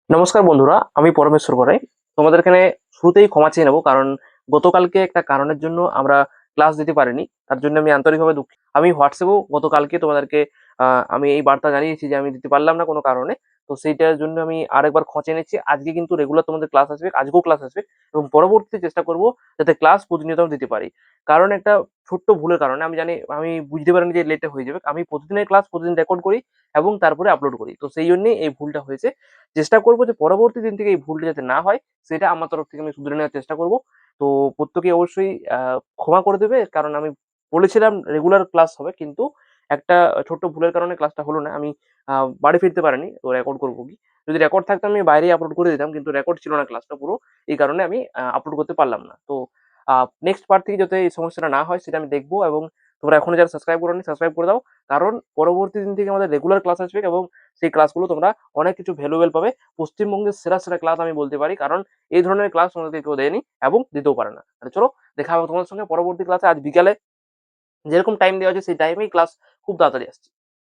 নমস্কার বন্ধুরা, আমি পরমেশ্বর গড়াই। তোমাদের এখানে শুরুতেই ক্ষমা চেয়ে নেবো, কারণ গতকালকে একটা কারণের জন্য আমরা ক্লাস দিতে পারিনি। তার জন্য আমি আন্তরিকভাবে দুঃখিত। আমি হোয়াটসঅ্যাপেও গতকালকে তোমাদেরকে আমি এই বার্তা জানিয়েছি যে আমি দিতে পারলাম না কোনো কারণে। তো সেইটার জন্য আমি আরেকবার ক্ষমা চেয়ে নিচ্ছি। আজকে কিন্তু রেগুলার তোমাদের ক্লাস আসবে, আজকেও ক্লাস আসবে এবং পরবর্তীতে চেষ্টা করব যাতে ক্লাস প্রতিনিয়ত আমি দিতে পারি। কারণ একটা ছোট্ট ভুলের কারণে আমি জানি, আমি বুঝতে পারিনি যে লেটে হয়ে যাবে। আমি প্রতিদিনের ক্লাস প্রতিদিন রেকর্ড করি এবং তারপরে আপলোড করি। তো সেই জন্যই এই ভুলটা হয়েছে। চেষ্টা করব যে পরবর্তী দিন থেকে এই ভুলটা যাতে না হয়, সেটা আমার তরফ থেকে আমি শুধরে নেওয়ার চেষ্টা করব। তো প্রত্যেকেই অবশ্যই ক্ষমা করে দেবে। কারণ আমি বলেছিলাম রেগুলার ক্লাস হবে, কিন্তু একটা ছোট্ট ভুলের কারণে ক্লাসটা হলো না। আমি আ বাড়ি ফিরতে পারিনি। তো রেকর্ড করব কি? যদি রেকর্ড থাকতো আমি বাইরেই আপলোড করে দিতাম। কিন্তু রেকর্ড ছিল না ক্লাসটা পুরো। এই কারণে আমি আপলোড করতে পারলাম না। তো আ নেক্সট পার্ট থেকে যাতে এই সমস্যাটা না হয় সেটা আমি দেখব, এবং তোমরা এখনো যারা সাবস্ক্রাইব করোনি সাবস্ক্রাইব করে দাও। কারণ পরবর্তী দিন থেকে আমাদের রেগুলার ক্লাস আসবে এবং সেই ক্লাসগুলো তোমরা অনেক কিছু ভ্যালুয়েবল পাবে। পশ্চিমবঙ্গের সেরা ক্লাস আমি বলতে পারি। কারণ এই ধরনের ক্লাস তোমাদেরকে কেউ দেয়নি এবং দিতেও পারে না। তাহলে চলো, দেখা হবে তোমাদের সঙ্গে পরবর্তী ক্লাসে। আজ বিকালে যেরকম টাইম দেওয়া আছে সেই টাইমেই ক্লাস খুব তাড়াতাড়ি আসছে।